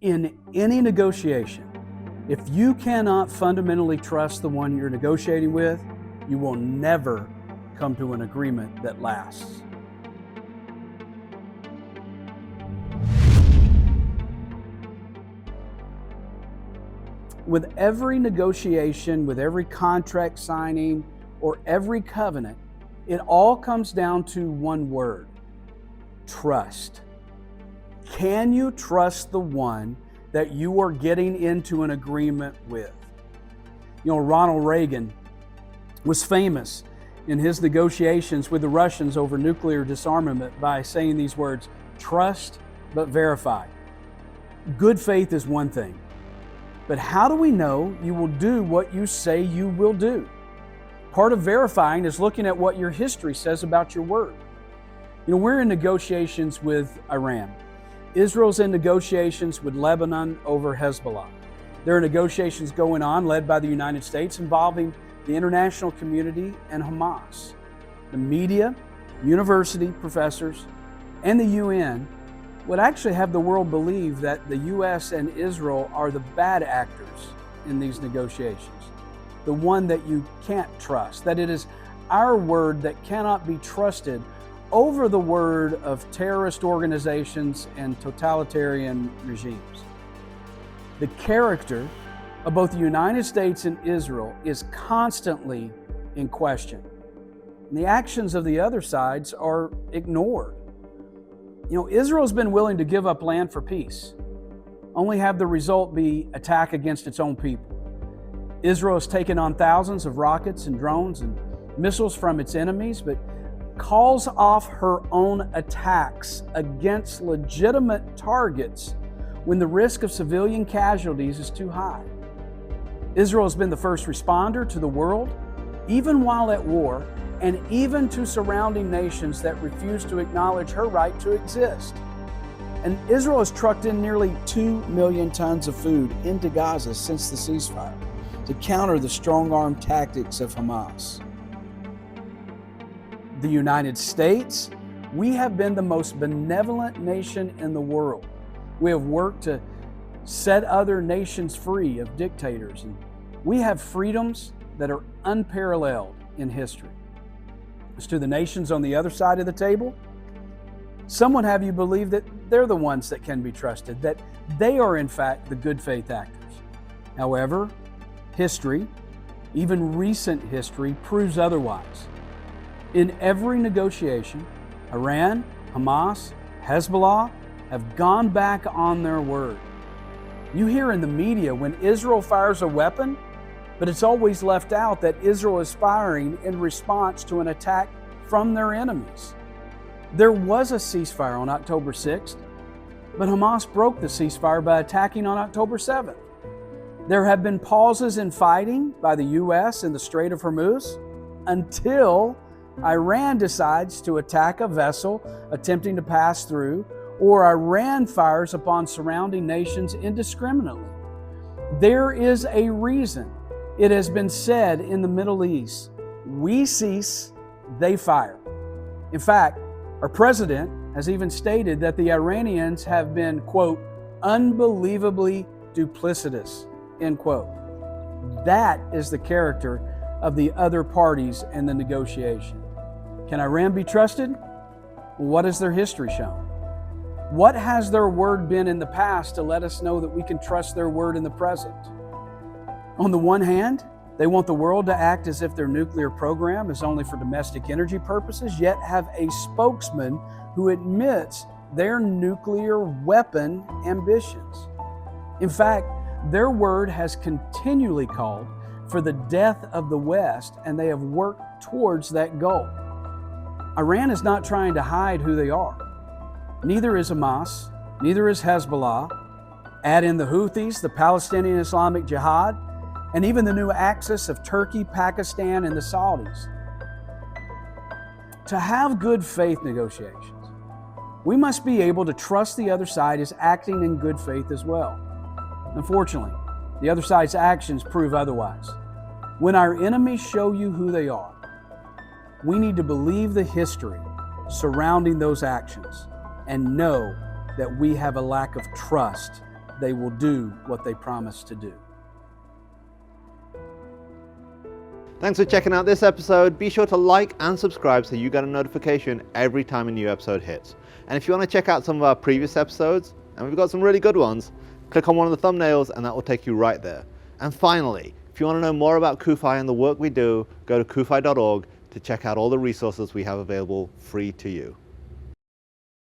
In any negotiation, if you cannot fundamentally trust the one you're negotiating with, you will never come to an agreement that lasts. With every negotiation, with every contract signing, or every covenant, it all comes down to one word: trust. Can you trust the one that you are getting into an agreement with? You know, Ronald Reagan was famous in his negotiations with the Russians over nuclear disarmament by saying these words: trust but verify. Good faith is one thing, but how do we know you will do what you say you will do? Part of verifying is looking at what your history says about your word. You know, we're in negotiations with Iran. Israel's in negotiations with Lebanon over Hezbollah. There are negotiations going on led by the United States involving the international community and Hamas. The media, university professors, and the UN would actually have the world believe that the U.S. and Israel are the bad actors in these negotiations, the one that you can't trust, that it is our word that cannot be trusted over the word of terrorist organizations and totalitarian regimes. The character of both the United States and Israel is constantly in question, and the actions of the other sides are ignored. You know, Israel's been willing to give up land for peace, only have the result be attack against its own people. Israel has taken on thousands of rockets and drones and missiles from its enemies, but calls off her own attacks against legitimate targets when the risk of civilian casualties is too high. Israel has been the first responder to the world, even while at war, and even to surrounding nations that refuse to acknowledge her right to exist. And Israel has trucked in nearly 2 million tons of food into Gaza since the ceasefire to counter the strong-arm tactics of Hamas. The United States, we have been the most benevolent nation in the world. We have worked to set other nations free of dictators, and we have freedoms that are unparalleled in history. As to the nations on the other side of the table, some would have you believe that they're the ones that can be trusted, that they are in fact the good faith actors. However, history, even recent history, proves otherwise. In every negotiation, Iran, Hamas, Hezbollah have gone back on their word. You hear in the media when Israel fires a weapon, but it's always left out that Israel is firing in response to an attack from their enemies. There was a ceasefire on October 6th, but Hamas broke the ceasefire by attacking on October 7th. There have been pauses in fighting by the U.S. in the Strait of Hormuz until Iran decides to attack a vessel attempting to pass through, or Iran fires upon surrounding nations indiscriminately. There is a reason it has been said in the Middle East, we cease, they fire. In fact, our president has even stated that the Iranians have been, quote, unbelievably duplicitous, end quote. That is the character of the other parties in the negotiation. Can Iran be trusted? What has their history shown? What has their word been in the past to let us know that we can trust their word in the present? On the one hand, they want the world to act as if their nuclear program is only for domestic energy purposes, yet have a spokesman who admits their nuclear weapon ambitions. In fact, their word has continually called for the death of the West, and they have worked towards that goal. Iran is not trying to hide who they are. Neither is Hamas, neither is Hezbollah. Add in the Houthis, the Palestinian Islamic Jihad, and even the new axis of Turkey, Pakistan, and the Saudis. To have good faith negotiations, we must be able to trust the other side is acting in good faith as well. Unfortunately, the other side's actions prove otherwise. When our enemies show you who they are, we need to believe the history surrounding those actions and know that we have a lack of trust they will do what they promise to do. Thanks for checking out this episode. Be sure to like and subscribe so you get a notification every time a new episode hits. And if you want to check out some of our previous episodes, and we've got some really good ones, click on one of the thumbnails and that will take you right there. And finally, if you want to know more about CUFI and the work we do, go to cufi.org to check out all the resources we have available free to you.